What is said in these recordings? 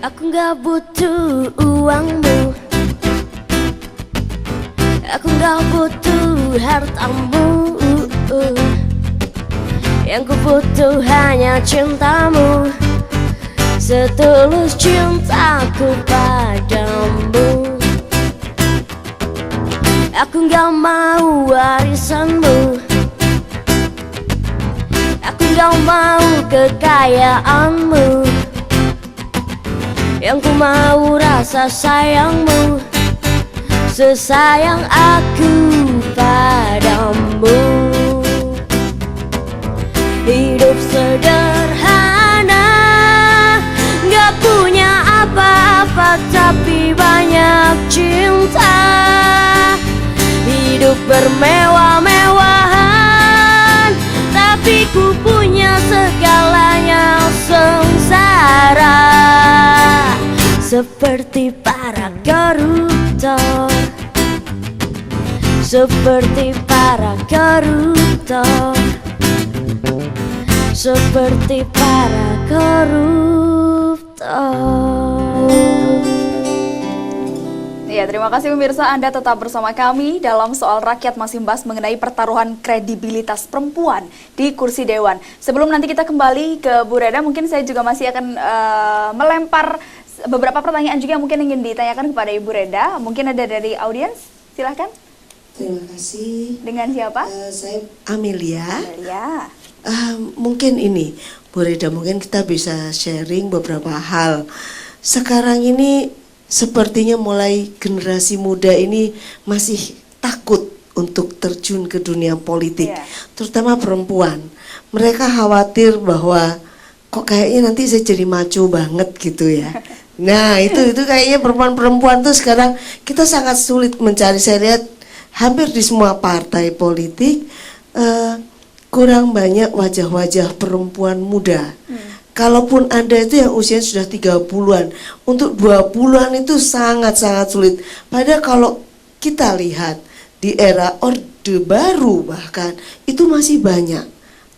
Aku gak butuh uangmu, aku gak butuh hartamu. Yang ku butuh hanya cintamu, setulus cintaku padamu. Aku gak mau warisanmu, aku gak mau kekayaanmu. Yang ku mau rasa sayangmu, sesayang aku padamu. Hidup sederhana, gak punya apa-apa tapi banyak cinta. Hidup bermewah-mewahan, tapi ku punya segalanya sengsara. Seperti para koruptor, seperti para koruptor, seperti para koruptor. Ya, terima kasih pemirsa, Anda tetap bersama kami dalam Soal Rakyat, masih membahas mengenai pertaruhan kredibilitas perempuan di kursi dewan. Sebelum nanti kita kembali ke Bu Reda, mungkin saya juga masih akan melempar beberapa pertanyaan juga yang mungkin ingin ditanyakan kepada Ibu Reda. Mungkin ada dari audiens, silahkan. Terima kasih. Dengan siapa? Saya Amelia. Amelia. Mungkin ini, Bu Reda, mungkin kita bisa sharing beberapa hal. Sekarang ini sepertinya mulai generasi muda ini masih takut untuk terjun ke dunia politik, terutama perempuan. Mereka khawatir bahwa kok kayaknya nanti saya jadi maco banget gitu ya. Nah itu kayaknya perempuan-perempuan tuh sekarang kita sangat sulit mencari. Saya lihat hampir di semua partai politik kurang banyak wajah-wajah perempuan muda. Kalaupun ada itu yang usianya sudah 30-an, untuk 20-an itu sangat-sangat sulit. Padahal kalau kita lihat di era Orde Baru bahkan itu masih banyak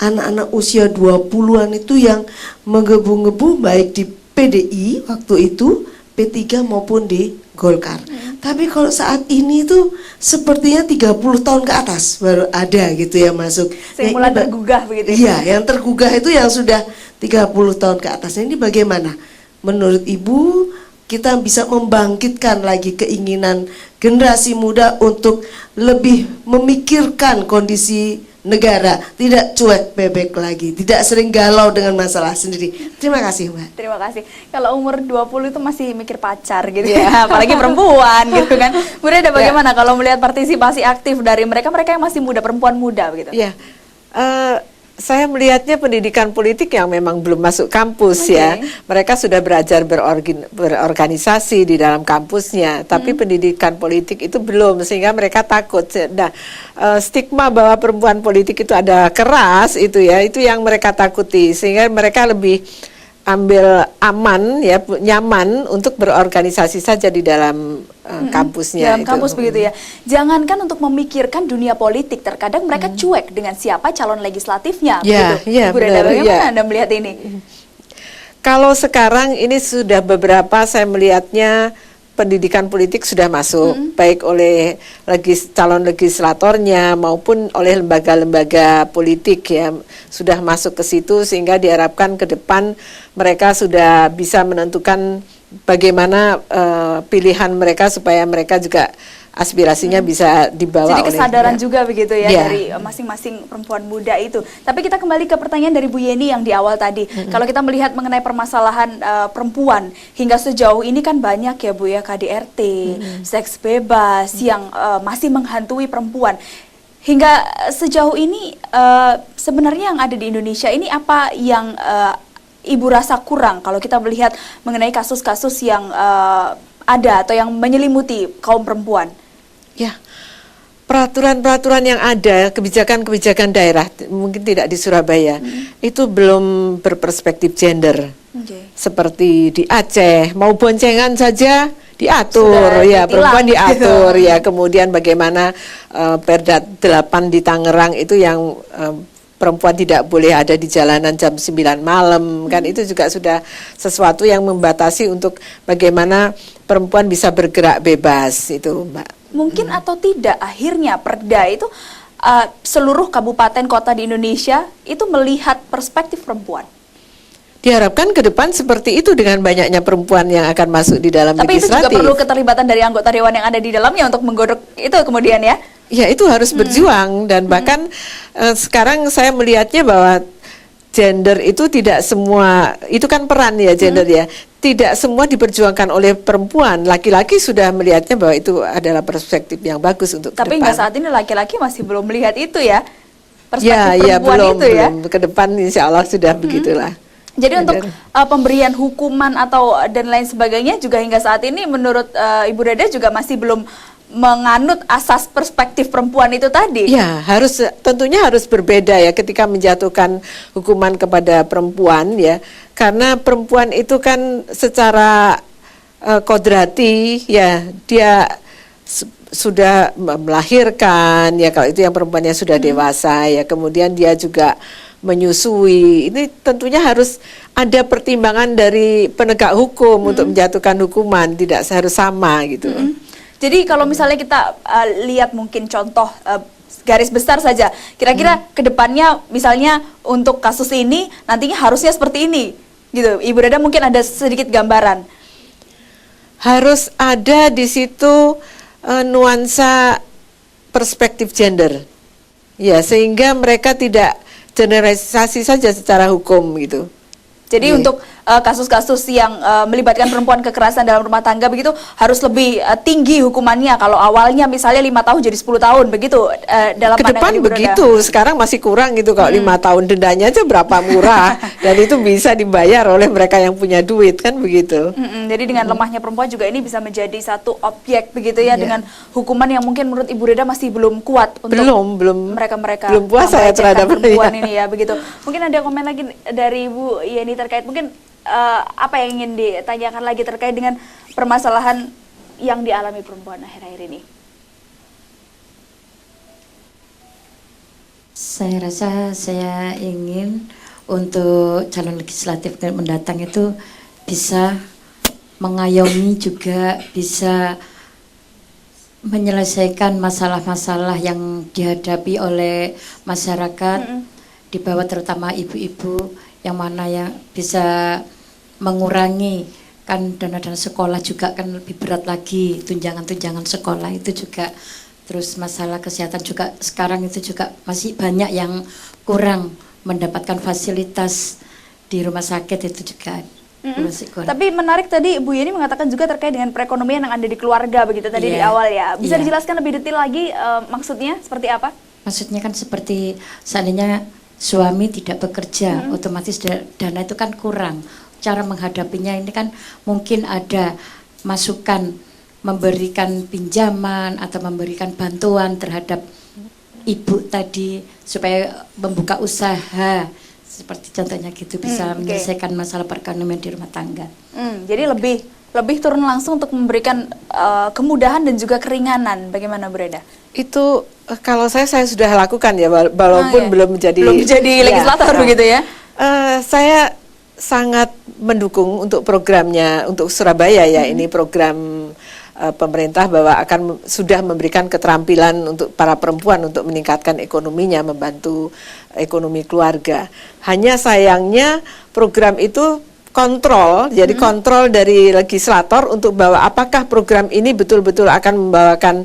anak-anak usia 20-an itu yang menggebu-gebu baik di PDI waktu itu, P3 maupun di Golkar. Tapi kalau saat ini tuh sepertinya 30 tahun ke atas baru ada gitu ya masuk. Yang mulai tergugah begitu. Iya, yang tergugah itu yang sudah 30 tahun ke atas. Ini bagaimana? Menurut Ibu, kita bisa membangkitkan lagi keinginan generasi muda untuk lebih memikirkan kondisi negara, tidak cuek bebek lagi, tidak sering galau dengan masalah sendiri. Terima kasih, Mbak. Terima kasih. Kalau umur 20 itu masih mikir pacar gitu ya, apalagi perempuan gitu kan. Bu Reda, bagaimana kalau melihat partisipasi aktif dari mereka-mereka yang masih muda, perempuan muda begitu? Ya, saya melihatnya pendidikan politik yang memang belum masuk kampus ya. Mereka sudah belajar berorganisasi di dalam kampusnya, tapi pendidikan politik itu belum, sehingga mereka takut. Nah, stigma bahwa perempuan politik itu ada keras itu ya, itu yang mereka takuti, sehingga mereka lebih ambil aman ya, nyaman untuk berorganisasi saja di dalam kampusnya. Dalam kampus begitu ya. Jangankan untuk memikirkan dunia politik, terkadang mereka cuek dengan siapa calon legislatifnya. Ya, Bu Reda, bagaimana Anda melihat ini? Kalau sekarang ini sudah beberapa saya melihatnya pendidikan politik sudah masuk, baik oleh calon legislatornya maupun oleh lembaga-lembaga politik ya, sudah masuk ke situ, sehingga diharapkan ke depan mereka sudah bisa menentukan bagaimana pilihan mereka supaya mereka juga aspirasinya bisa dibawa. Jadi kesadaran juga begitu ya dari masing-masing perempuan muda itu. Tapi kita kembali ke pertanyaan dari Bu Yeni yang di awal tadi. Kalau kita melihat mengenai permasalahan perempuan hingga sejauh ini kan banyak ya Bu ya, KDRT, seks bebas yang masih menghantui perempuan. Hingga sejauh ini sebenarnya yang ada di Indonesia ini apa yang Ibu rasa kurang kalau kita melihat mengenai kasus-kasus yang ada atau yang menyelimuti kaum perempuan? Ya, peraturan-peraturan yang ada, kebijakan-kebijakan daerah, mungkin tidak di Surabaya, itu belum berperspektif gender. Seperti di Aceh, mau boncengan saja diatur, sudah ya ditilang, perempuan diatur, gitu. ya kemudian bagaimana Perda 8 di Tangerang itu yang perempuan tidak boleh ada di jalanan jam 9 malam, kan itu juga sudah sesuatu yang membatasi untuk bagaimana perempuan bisa bergerak bebas itu, Mbak. Mungkin atau tidak akhirnya Perda itu seluruh kabupaten kota di Indonesia itu melihat perspektif perempuan. Diharapkan ke depan seperti itu dengan banyaknya perempuan yang akan masuk di dalam Tapi itu juga legislatif. perlu keterlibatan dari anggota dewan yang ada di dalamnya untuk menggodok itu kemudian ya. Ya, itu harus berjuang, dan bahkan sekarang saya melihatnya bahwa gender itu tidak semua, itu kan peran ya gender ya, tidak semua diperjuangkan oleh perempuan. Laki-laki sudah melihatnya bahwa itu adalah perspektif yang bagus untuk Tapi ke hingga depan. saat ini laki-laki masih belum melihat itu ya. Ya, Perspektif ya perempuan belum, itu ya. belum. Ke depan insya Allah sudah begitulah. Jadi untuk Gender. pemberian hukuman atau dan lain sebagainya juga hingga saat ini menurut Ibu Reda juga masih belum menganut asas perspektif perempuan itu tadi. Ya, tentunya harus berbeda ya ketika menjatuhkan hukuman kepada perempuan ya, karena perempuan itu kan secara kodrati ya dia sudah melahirkan ya, kalau itu yang perempuannya sudah dewasa ya, kemudian dia juga menyusui. Ini tentunya harus ada pertimbangan dari penegak hukum untuk menjatuhkan hukuman, tidak harus sama gitu. Jadi kalau misalnya kita lihat mungkin contoh garis besar saja, kira-kira kedepannya misalnya untuk kasus ini nantinya harusnya seperti ini, gitu. Ibu Reda mungkin ada sedikit gambaran. Harus ada di situ nuansa perspektif gender, ya, sehingga mereka tidak generalisasi saja secara hukum gitu. Jadi Iya. untuk kasus-kasus yang melibatkan perempuan kekerasan dalam rumah tangga begitu harus lebih tinggi hukumannya. Kalau awalnya misalnya 5 tahun jadi 10 tahun begitu dalam Ke depan pandangan Ibu Reda. begitu, sekarang masih kurang gitu. Kalau 5 tahun dendanya aja berapa murah, dan itu bisa dibayar oleh mereka yang punya duit, kan begitu. Jadi dengan lemahnya perempuan juga ini bisa menjadi satu objek begitu ya, Iya. dengan hukuman yang mungkin menurut Ibu Reda masih belum kuat untuk Belum mereka-mereka belum puas saya melecehkan terhadap perempuan iya. ini ya begitu. Mungkin ada komen lagi dari Ibu Yeni terkait mungkin apa yang ingin ditanyakan lagi terkait dengan permasalahan yang dialami perempuan akhir-akhir ini. Saya rasa saya ingin untuk calon legislatif mendatang itu bisa mengayomi, juga bisa menyelesaikan masalah-masalah yang dihadapi oleh masyarakat, di bawah terutama ibu-ibu, yang mana yang bisa mengurangi kan dana-dana sekolah juga kan lebih berat lagi, tunjangan-tunjangan sekolah itu juga, terus masalah kesehatan juga sekarang itu juga masih banyak yang kurang mendapatkan fasilitas di rumah sakit itu juga masih kurang. Tapi menarik tadi Bu Yeni mengatakan juga terkait dengan perekonomian yang ada di keluarga begitu tadi di Iya. awal ya. Bisa Iya. dijelaskan lebih detail lagi maksudnya seperti apa? Maksudnya kan seperti seandainya suami tidak bekerja, otomatis dana itu kan kurang. Cara menghadapinya ini kan mungkin ada masukan, memberikan pinjaman atau memberikan bantuan terhadap ibu tadi supaya membuka usaha, seperti contohnya gitu, bisa Oke. menyelesaikan masalah perekonomian di rumah tangga. Jadi lebih turun langsung untuk memberikan kemudahan dan juga keringanan. Bagaimana Bu Reda? Itu kalau saya sudah lakukan ya, walaupun Iya. belum menjadi legislator ya. begitu ya. Saya sangat mendukung untuk programnya untuk Surabaya ya, ini program pemerintah bahwa sudah memberikan keterampilan untuk para perempuan untuk meningkatkan ekonominya, membantu ekonomi keluarga. Hanya sayangnya program itu kontrol, jadi kontrol dari legislator untuk bahwa apakah program ini betul-betul akan membawakan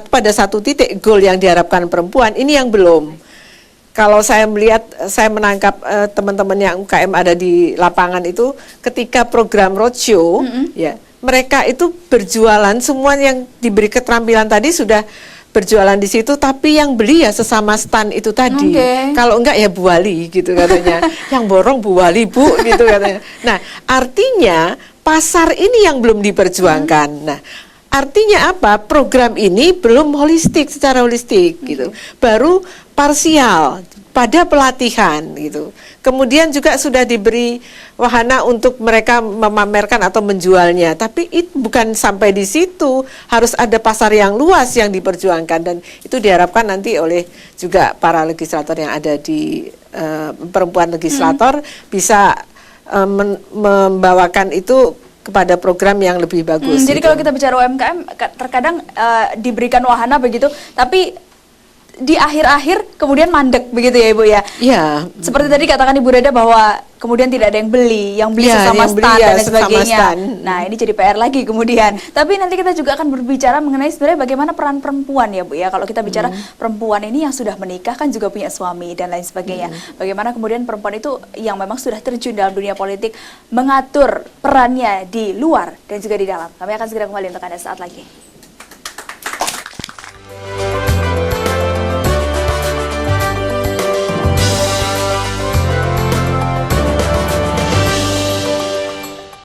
pada satu titik goal yang diharapkan perempuan, ini yang belum. Kalau saya melihat, saya menangkap teman-teman yang UKM ada di lapangan itu, ketika program roadshow, ya mereka itu berjualan, semua yang diberi keterampilan tadi sudah berjualan di situ, tapi yang beli ya sesama stan itu tadi. Oke. Kalau enggak ya Bu Wali gitu katanya. Yang borong Bu Wali Bu gitu katanya. Nah, artinya pasar ini yang belum diperjuangkan. Nah, artinya apa? Program ini belum secara holistik gitu. Baru parsial pada pelatihan gitu. kemudian juga sudah diberi wahana untuk mereka memamerkan atau menjualnya. Tapi itu bukan sampai di situ, harus ada pasar yang luas yang diperjuangkan, dan itu diharapkan nanti oleh juga para legislator yang ada di perempuan legislator bisa membawakan itu kepada program yang lebih bagus. Jadi gitu. kalau kita bicara UMKM terkadang diberikan wahana begitu, tapi di akhir-akhir kemudian mandek begitu ya Ibu ya. Iya. Seperti tadi katakan Ibu Reda bahwa kemudian tidak ada yang beli Ya, sesama yang beli stand ya dan lain sesama sebagainya. stand. Nah, ini jadi PR lagi kemudian. Tapi nanti kita juga akan berbicara mengenai sebenarnya bagaimana peran perempuan ya Bu ya. Kalau kita bicara perempuan ini yang sudah menikah kan juga punya suami dan lain sebagainya. Bagaimana kemudian perempuan itu yang memang sudah terjun dalam dunia politik mengatur perannya di luar dan juga di dalam. Kami akan segera kembali untuk Anda saat lagi.